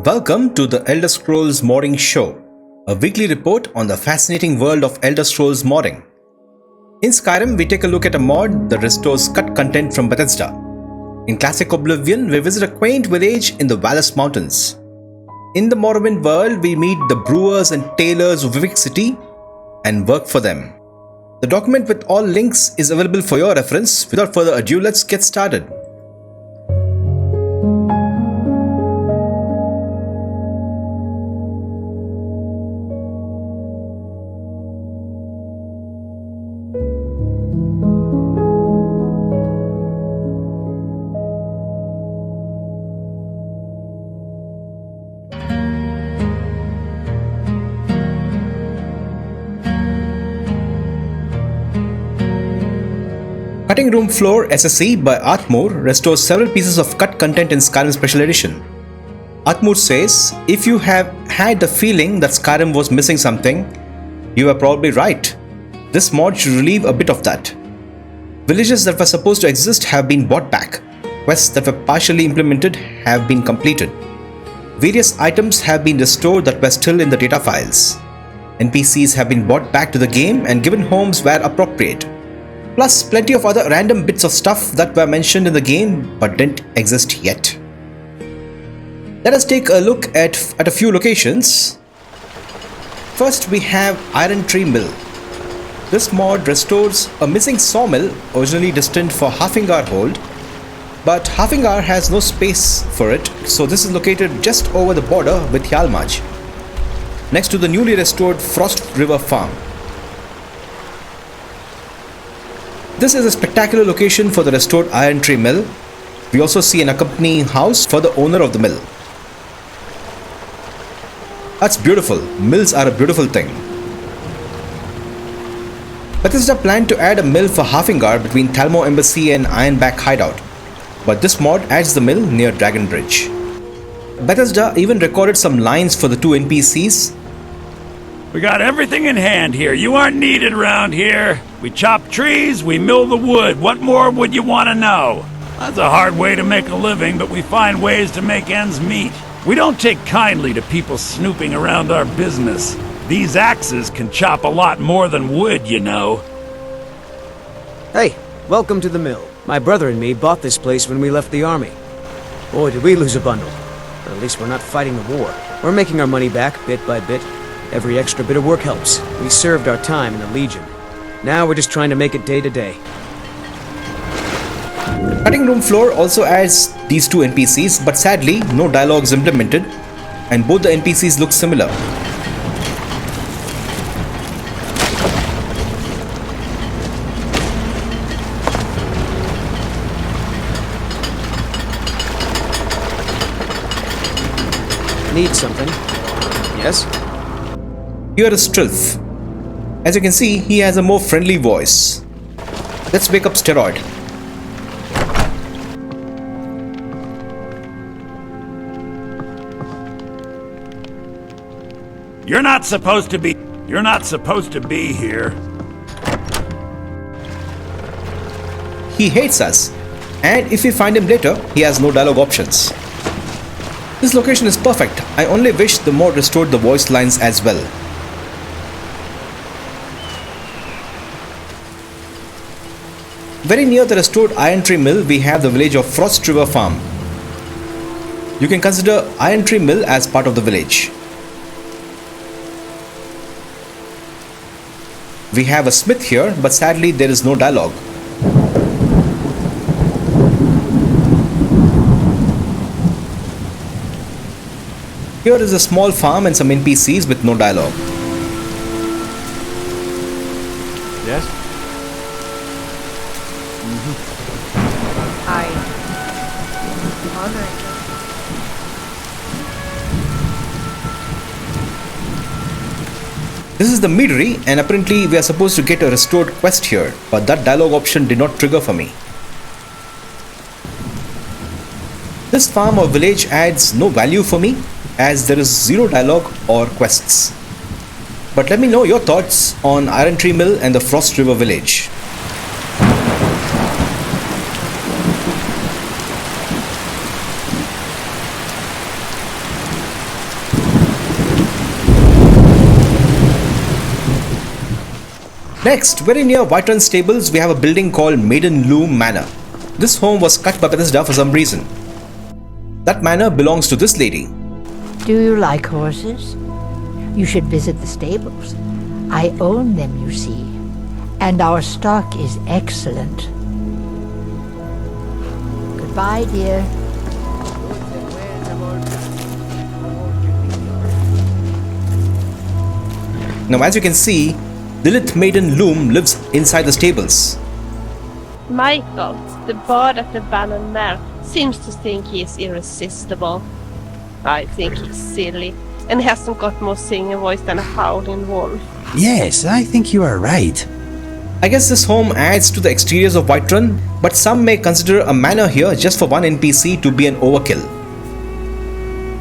Welcome to the Elder Scrolls Modding Show, a weekly report on the fascinating world of Elder Scrolls modding. In Skyrim, we take a look at a mod that restores cut content from Bethesda. In classic Oblivion, we visit a quaint village in the Valus Mountains. In the Morrowind world, we meet the Brewers and Tailors of Vivek City and work for them. The document with all links is available for your reference. Without further ado, let's get started. Cutting Room Floor SSE by Arthmoor restores several pieces of cut content in Skyrim Special Edition. Arthmoor says, if you have had the feeling that Skyrim was missing something, you are probably right. This mod should relieve a bit of that. Villages that were supposed to exist have been brought back. Quests that were partially implemented have been completed. Various items have been restored that were still in the data files. NPCs have been brought back to the game and given homes where appropriate. Plus plenty of other random bits of stuff that were mentioned in the game but didn't exist yet. Let us take a look at a few locations. First we have Iron Tree Mill. This mod restores a missing sawmill originally destined for Halfingar Hold, but Halfingar has no space for it, so this is located just over the border with Hjalmaj, next to the newly restored Frost River Farm. This is a spectacular location for the restored Iron Tree Mill. We also see an accompanying house for the owner of the mill. That's beautiful. Mills are a beautiful thing. Bethesda planned to add a mill for Halfingar between Thalmor Embassy and Ironback Hideout, but this mod adds the mill near Dragon Bridge. Bethesda even recorded some lines for the two NPCs. We got everything in hand here. You aren't needed around here. We chop trees, we mill the wood. What more would you want to know? That's a hard way to make a living, but we find ways to make ends meet. We don't take kindly to people snooping around our business. These axes can chop a lot more than wood, you know. Hey, welcome to the mill. My brother and me bought this place when we left the army. Boy, did we lose a bundle. But at least we're not fighting the war. We're making our money back, bit by bit. Every extra bit of work helps. We served our time in the Legion. Now we're just trying to make it day to day. Cutting Room Floor also adds these two NPCs, but sadly no dialogue is implemented and both the NPCs look similar. Need something? Yes? Here is Strilf. As you can see, he has a more friendly voice. Let's wake up Steroid. You're not supposed to be here. He hates us, and if we find him later, he has no dialogue options. This location is perfect. I only wish the mod restored the voice lines as well. Very near the restored Iron Tree Mill, we have the village of Frost River Farm. You can consider Iron Tree Mill as part of the village. We have a smith here, but sadly there is no dialogue. Here is a small farm and some NPCs with no dialogue. Yes? This is the meadery, and apparently we are supposed to get a restored quest here, but that dialogue option did not trigger for me. This farm or village adds no value for me as there is zero dialogue or quests. But let me know your thoughts on Iron Tree Mill and the Frost River village. Next, very near Whiterun Stables, we have a building called Maiden Loom Manor. This home was cut by Bethesda for some reason. That manor belongs to this lady. Do you like horses? You should visit the stables. I own them, you see. And our stock is excellent. Goodbye, dear. Now, as you can see, Lilith Maiden Loom lives inside the stables. Michael, the bard at the Bannon Mare, seems to think he is irresistible. I think he's silly, and hasn't got more singing voice than a howling wolf. Yes, I think you are right. I guess this home adds to the exteriors of Whiterun, but some may consider a manor here just for one NPC to be an overkill.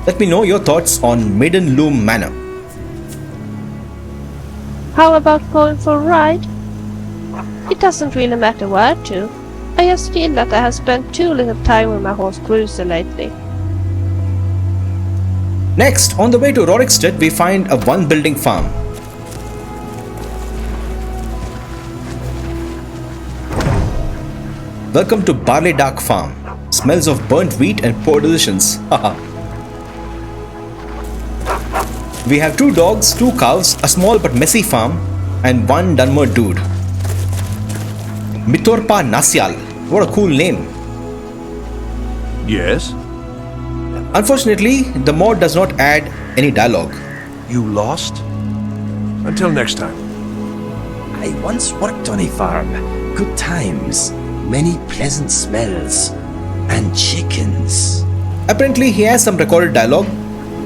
Let me know your thoughts on Maiden Loom Manor. How about going for a ride? It doesn't really matter where to. I just feel that I have spent too little time with my horse Cruiser lately. Next, on the way to Rorikstead, we find a one-building farm. Welcome to Barley Dark Farm. Smells of burnt wheat and poor decisions. Haha. We have 2 dogs, 2 cows, a small but messy farm, and 1 Dunmer dude. Mitorpa Nasyal. What a cool name. Yes? Unfortunately, the mod does not add any dialogue. You lost? Until next time. I once worked on a farm. Good times. Many pleasant smells. And chickens. Apparently, he has some recorded dialogue.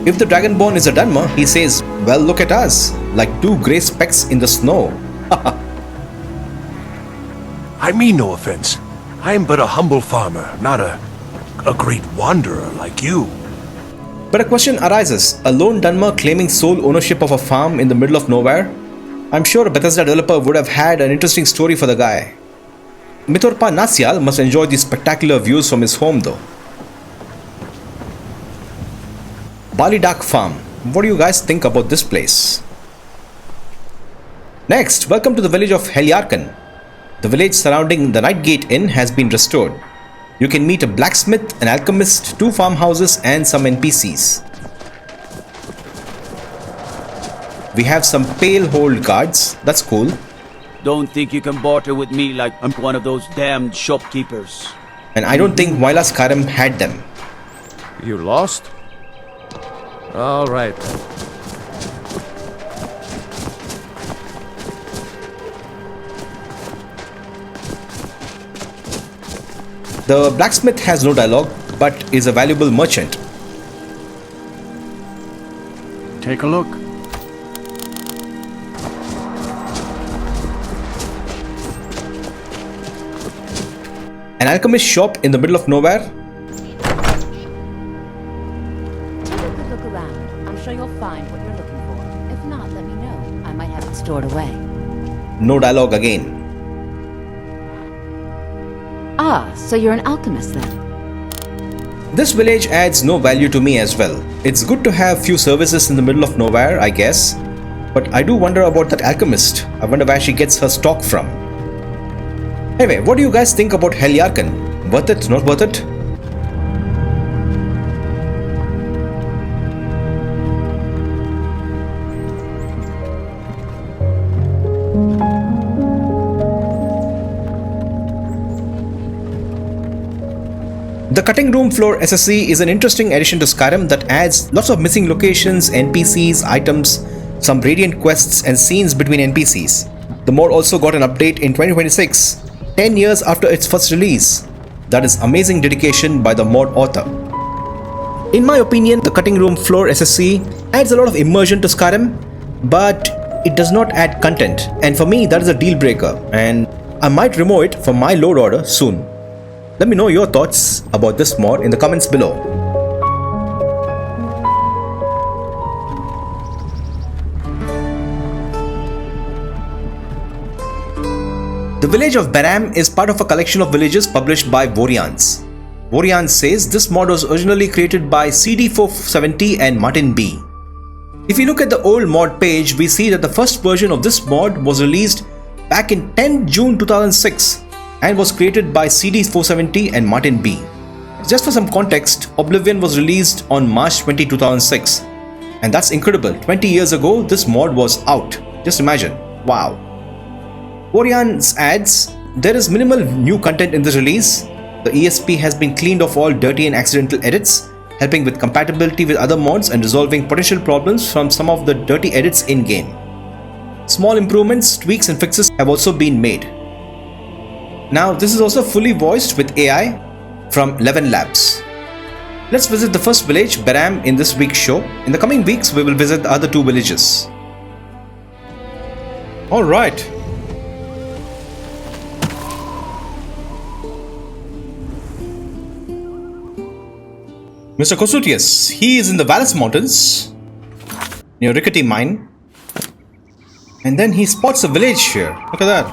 If the Dragonborn is a Dunmer, he says, "Well, look at us, like 2 grey specks in the snow." I mean no offense. I am but a humble farmer, not a great wanderer like you. But a question arises, a lone Dunmer claiming sole ownership of a farm in the middle of nowhere? I'm sure a Bethesda developer would have had an interesting story for the guy. Mitorpa Nasyal must enjoy the spectacular views from his home though. Barleydark Farm. What do you guys think about this place? Next, welcome to the village of Heliarkan. The village surrounding the Nightgate Inn has been restored. You can meet a blacksmith, an alchemist, 2 farmhouses and some NPCs. We have some pale hold guards. That's cool. Don't think you can barter with me like I'm one of those damned shopkeepers. And I don't think Moila Skyrim had them. You lost? All right. The blacksmith has no dialogue, but is a valuable merchant. Take a look. An alchemist shop in the middle of nowhere. Take a good look around. I'm sure you'll find what you're looking for. If not, let me know. I might have it stored away. No dialogue again. Ah, so you're an alchemist then? This village adds no value to me as well. It's good to have few services in the middle of nowhere, I guess. But I do wonder about that alchemist. I wonder where she gets her stock from. Anyway, what do you guys think about Heliarkan? Worth it, not worth it? The cutting room floor SSE is an interesting addition to Skyrim that adds lots of missing locations, NPCs, items, some radiant quests and scenes between NPCs. The mod also got an update in 2026, 10 years after its first release. That is amazing dedication by the mod author. In my opinion, the cutting room floor SSE adds a lot of immersion to Skyrim, but it does not add content, and for me that is a deal breaker, and I might remove it from my load order soon. Let me know your thoughts about this mod in the comments below. The village of Baram is part of a collection of villages published by Vorians. Vorians says this mod was originally created by CD470 and Martin B. If you look at the old mod page, we see that the first version of this mod was released back in 10 June 2006 and was created by CD470 and Martin B. Just for some context, Oblivion was released on March 20, 2006. And that's incredible. 20 years ago, this mod was out. Just imagine. Wow. Vorians adds, there is minimal new content in this release. The ESP has been cleaned of all dirty and accidental edits, helping with compatibility with other mods and resolving potential problems from some of the dirty edits in-game. Small improvements, tweaks and fixes have also been made. Now this is also fully voiced with AI from 11 Labs. Let's visit the first village, Beram, in this week's show. In the coming weeks, we will visit the other 2 villages. Alright. Mr. Kosutius, he is in the Valles Mountains, near Rickety Mine. And then he spots a village here. Look at that.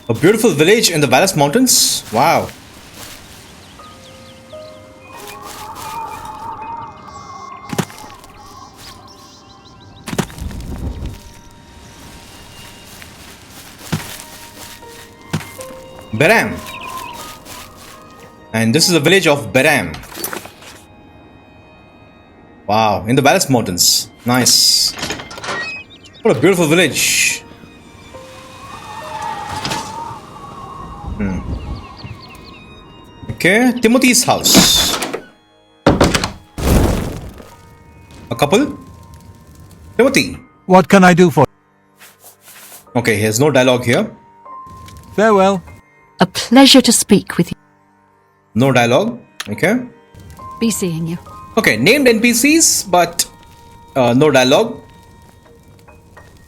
A beautiful village in the Valles Mountains. Wow. Beram. And this is the village of Beram. Wow, in the Valles Mountains. Nice. What a beautiful village. Okay, Timothy's house. A couple? Timothy. What can I do for you? Okay, here's no dialogue here. Farewell. A pleasure to speak with you. No dialogue. Okay. Be seeing you. Okay, named NPCs, but no dialogue.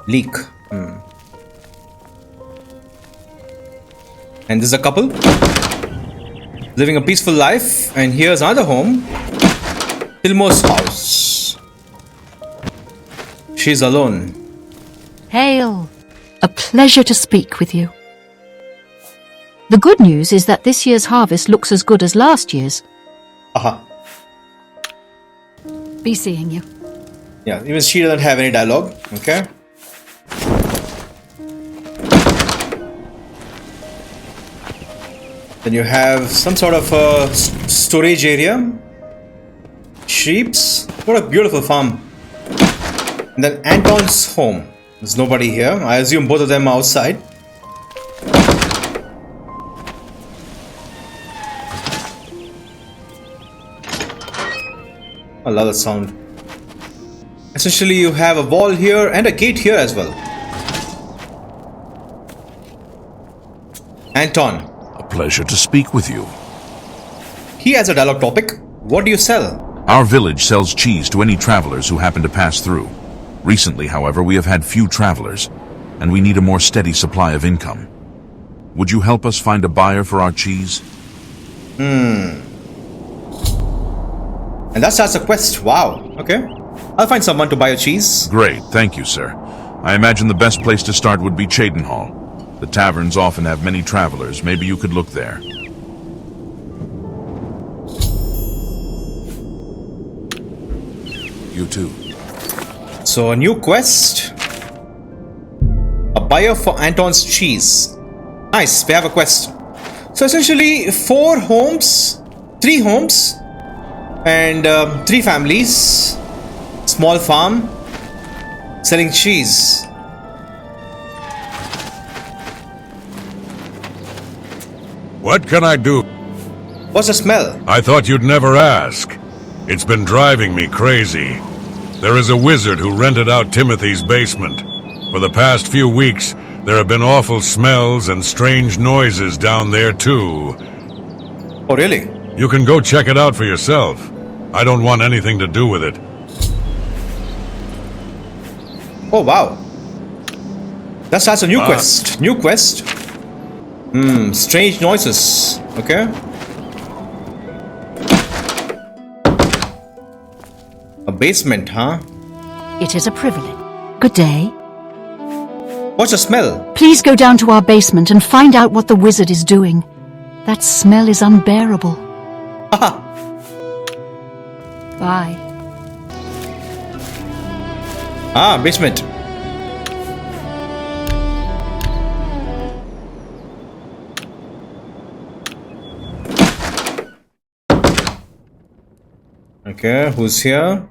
Leak. And this is a couple living a peaceful life. And here's another home. Tilmo's house. She's alone. Hail. A pleasure to speak with you. The good news is that this year's harvest looks as good as last year's. Aha. Be seeing you. Yeah, even she doesn't have any dialogue. Okay. Then you have some sort of a storage area. Sheeps. What a beautiful farm. And then Anton's home. There's nobody here. I assume both of them are outside. I love that sound. Essentially, you have a wall here and a gate here as well. Anton. A pleasure to speak with you. He has a dialogue topic. What do you sell? Our village sells cheese to any travelers who happen to pass through. Recently, however, we have had few travelers, and we need a more steady supply of income. Would you help us find a buyer for our cheese? And that starts a quest. Wow. Okay. I'll find someone to buy your cheese. Great, thank you, sir. I imagine the best place to start would be Cheydinhall. The taverns often have many travelers. Maybe you could look there. You too. So a new quest. A buyer for Anton's cheese. Nice, we have a quest. So essentially 3 homes and 3 families. Small farm selling cheese. What can I do? What's the smell? I thought you'd never ask. It's been driving me crazy. There is a wizard who rented out Timothy's basement. For the past few weeks, there have been awful smells and strange noises down there too. Oh, really? You can go check it out for yourself. I don't want anything to do with it. Oh, wow. That starts a new quest. New quest. Strange noises. Okay. A basement, huh? It is a privilege. Good day. What's the smell? Please go down to our basement and find out what the wizard is doing. That smell is unbearable. Haha. Bye. Basement. Okay, who's here?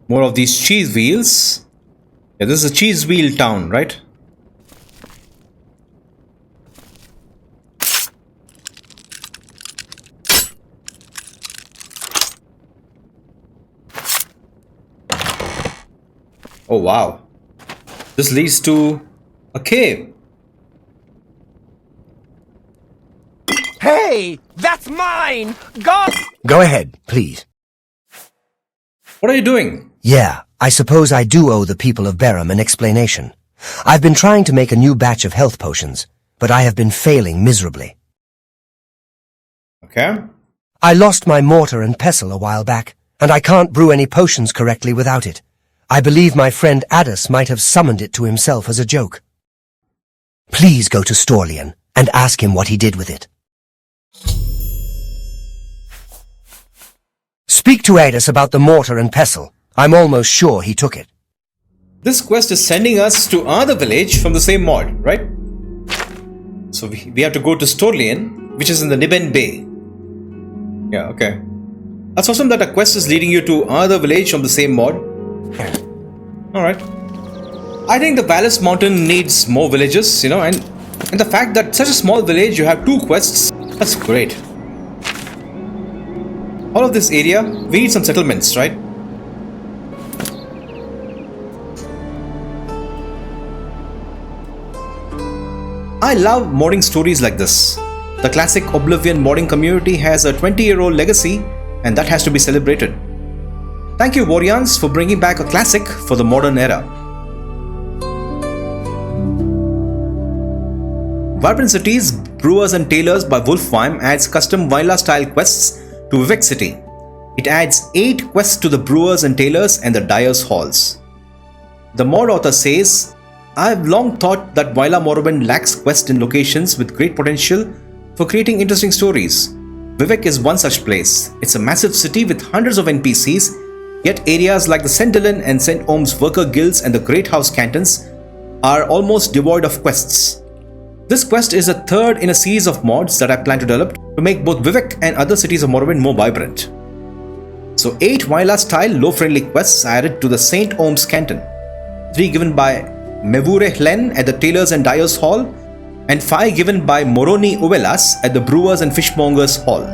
More of these cheese wheels. Yeah, this is a cheese wheel town, right? Oh wow. This leads to a cave. Hey, that's mine! Go ahead, please. What are you doing? Yeah, I suppose I do owe the people of Beram an explanation. I've been trying to make a new batch of health potions, but I have been failing miserably. Okay. I lost my mortar and pestle a while back, and I can't brew any potions correctly without it. I believe my friend Addis might have summoned it to himself as a joke. Please go to Storlian and ask him what he did with it. Speak to Addis about the mortar and pestle. I'm almost sure he took it. This quest is sending us to another village from the same mod, right? So we have to go to Storlian, which is in the Niben Bay. Yeah, okay. That's awesome that a quest is leading you to another village from the same mod. Alright. I think the Vallis Mountain needs more villages, you know, and the fact that such a small village you have 2 quests, that's great. All of this area, we need some settlements, right? I love modding stories like this. The classic Oblivion modding community has a 20-year-old legacy, and that has to be celebrated. Thank you, Vorians, for bringing back a classic for the modern era. Vibrant Cities, Brewers and Tailors by Wolfweim adds custom vanilla-style quests to Vivek City. It adds 8 quests to the Brewers and Tailors and the Dyer's Halls. The mod author says, I've long thought that Vanilla Morrowind lacks quests in locations with great potential for creating interesting stories. Vivek is one such place. It's a massive city with hundreds of NPCs, yet areas like the St. Dylan and St. Ohm's worker guilds and the Great House cantons are almost devoid of quests. This quest is the third in a series of mods that I plan to develop to make both Vivek and other cities of Morrowind more vibrant. So 8 vanilla-style, low-friendly quests are added to the St. Ohm's canton, 3 given by Mevure Hlen at the Tailors and Dyers Hall, and 5 given by Moroni Uvelas at the Brewers and Fishmongers Hall.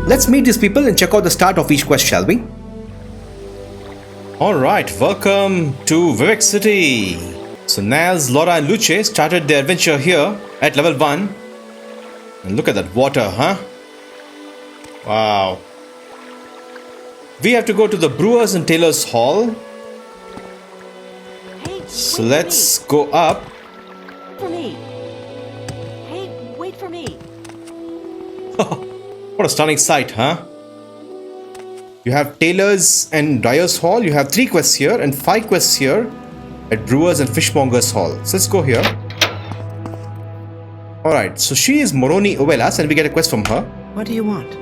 Let's meet these people and check out the start of each quest, shall we? Alright, welcome to Vivek City. So Naz, Laura and Luce started their adventure here at level 1. And look at that water, huh? Wow. We have to go to the Brewers and Tailors Hall. So let's go up. For me. Hey, wait for me. What a stunning sight, huh? You have Tailors and Dyers Hall. You have 3 quests here and 5 quests here at Brewers and Fishmongers Hall. So let's go here. Alright, so she is Moroni Uvelas and we get a quest from her. What do you want?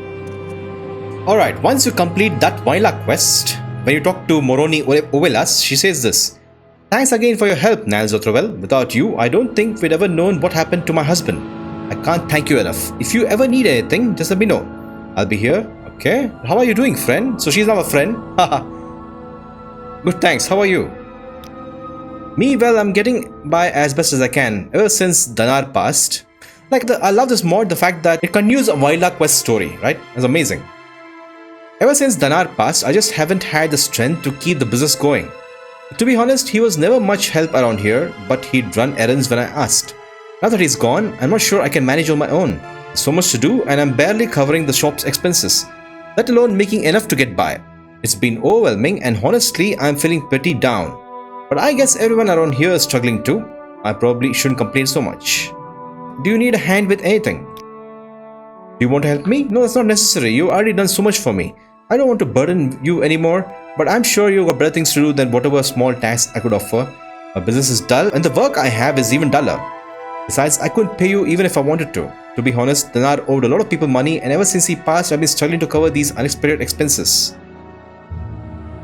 Alright, once you complete that vanilla quest, when you talk to Moroni Uvelas, she says this. Thanks again for your help, Nals Otrovel. Without you, I don't think we'd ever known what happened to my husband. I can't thank you enough. If you ever need anything, just let me know. I'll be here. Okay. How are you doing, friend? So she's now a friend. Haha. Good, thanks. How are you? Me, well, I'm getting by as best as I can ever since Danar passed. I love this mod, the fact that it continues a vanilla quest story, right? It's amazing. Ever since Danar passed, I just haven't had the strength to keep the business going. To be honest, he was never much help around here, but he'd run errands when I asked. Now that he's gone, I'm not sure I can manage on my own. There's so much to do and I'm barely covering the shop's expenses, let alone making enough to get by. It's been overwhelming and honestly, I'm feeling pretty down. But I guess everyone around here is struggling too. I probably shouldn't complain so much. Do you need a hand with anything? you want to help me? No, that's not necessary. You already done so much for me. I don't want to burden you anymore, but I'm sure you've got better things to do than whatever small task I could offer. My business is dull, and the work I have is even duller. Besides, I couldn't pay you even if I wanted to. To be honest, Dinar owed a lot of people money, and ever since he passed, I've been struggling to cover these unexpected expenses.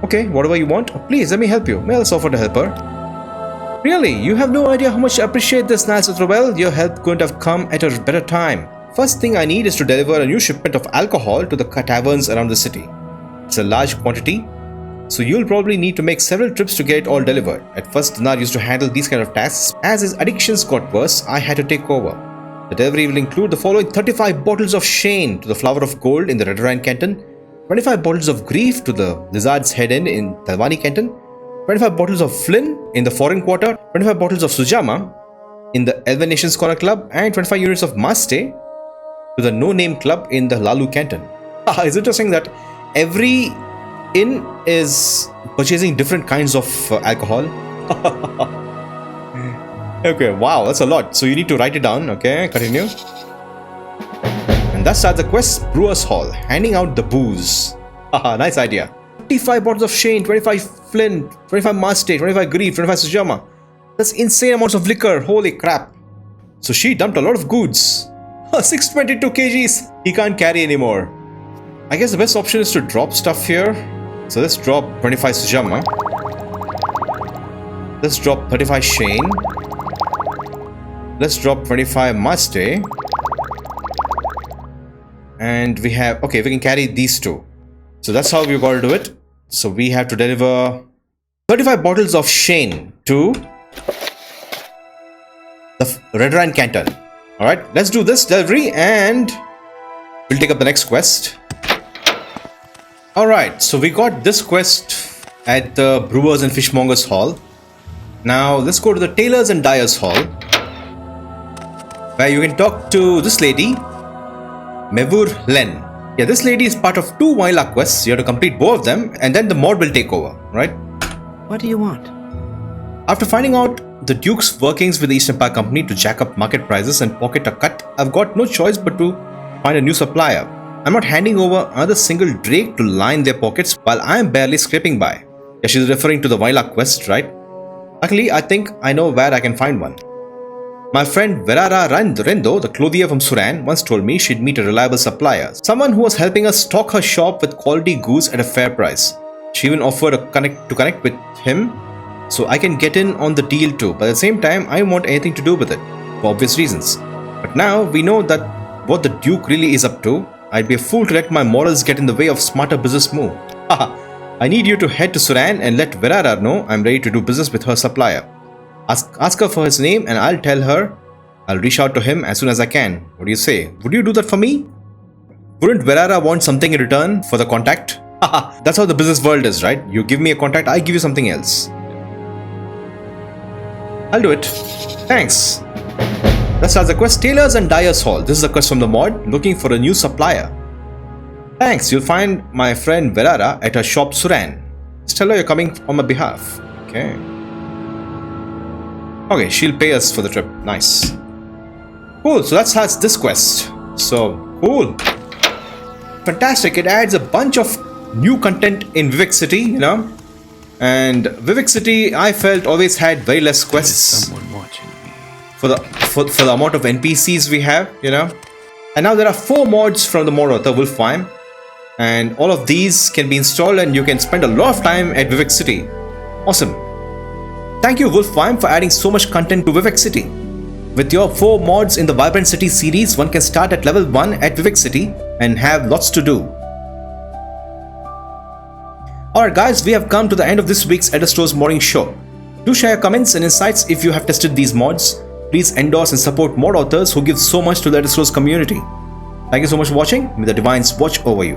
Okay, whatever you want. Please, let me help you. May I also offer to help her? Really, you have no idea how much I appreciate this, Niles Rowell. Your help couldn't have come at a better time. First thing I need is to deliver a new shipment of alcohol to the taverns around the city. It's a large quantity, so you'll probably need to make several trips to get it all delivered. At first, Dinar used to handle these kind of tasks. As his addictions got worse, I had to take over. The delivery will include the following: 35 bottles of Shane to the Flower of Gold in the Redorine Canton, 25 bottles of Grief to the Lizard's Head Inn in Talvani Canton, 25 bottles of Flynn in the Foreign Quarter, 25 bottles of Sujama in the Elven Nations Corner Club, and 25 units of Maste to the No Name Club in the Lalu Canton. It's interesting that every inn is purchasing different kinds of alcohol. Okay, wow, that's a lot. So you need to write it down. Okay, continue. And that starts the quest Brewers Hall, handing out the booze. Haha, nice idea. 25 bottles of Shane, 25 Flynn, 25 Maste, 25 Grief, 25 Sujama. That's insane amounts of liquor. Holy crap. So she dumped a lot of goods. 622 kgs. He can't carry anymore. I guess the best option is to drop stuff here. So let's drop 25 Sujama. Let's drop 35 Shane. Let's drop 25 Maste. And we have, okay, we can carry these two. So that's how we've got to do it. So we have to deliver 35 bottles of Shane to the Redorine Canton. Alright, let's do this delivery and we'll take up the next quest. Alright, so we got this quest at the Brewers and Fishmongers Hall. Now let's go to the Tailors and Dyers Hall, where you can talk to this lady, Mevur Len. Yeah, this lady is part of 2 Wayla quests. You have to complete both of them and then the mod will take over, right? What do you want? After finding out the Duke's workings with the East Empire Company to jack up market prices and pocket a cut, I've got no choice but to find a new supplier. I'm not handing over another single drake to line their pockets while I'm barely scraping by. Yeah, she's referring to the Wayla quest, right? Luckily, I think I know where I can find one. My friend Verara Rendo, the clothier from Suran, once told me she'd meet a reliable supplier, someone who was helping us stock her shop with quality goods at a fair price. She even offered to connect with him so I can get in on the deal too, but at the same time I don't want anything to do with it, for obvious reasons. But now we know that what the Duke really is up to. I'd be a fool to let my morals get in the way of smarter business move. Haha, I need you to head to Suran and let Verara know I'm ready to do business with her supplier. Ask her for his name and I'll tell her I'll reach out to him as soon as I can. What do you say? Would you do that for me? Wouldn't Verara want something in return for the contact? Haha, that's how the business world is, right? You give me a contact, I give you something else. I'll do it. Thanks. That starts the quest Tailors and Dyers Hall. This is a quest from the mod, looking for a new supplier. Thanks, you'll find my friend Verara at her shop Suran. Just tell her you're coming on my behalf. Okay. Okay, she'll pay us for the trip. Nice. Cool, so that starts this quest. So, cool. Fantastic, it adds a bunch of new content in Vivek City, you know. And Vivek City, I felt, always had very less quests. Someone watching me. For the amount of NPCs we have, you know. And now there are 4 mods from the mod author, Wolfweim. And all of these can be installed and you can spend a lot of time at Vivek City. Awesome. Thank you, Wolfweim, for adding so much content to Vivek City. With your 4 mods in the Vibrant City series, one can start at level 1 at Vivek City and have lots to do. Alright guys, we have come to the end of this week's Edistores Morning Show. Do share your comments and insights if you have tested these mods. Please endorse and support mod authors who give so much to the Edistores community. Thank you so much for watching. May the Divines watch over you.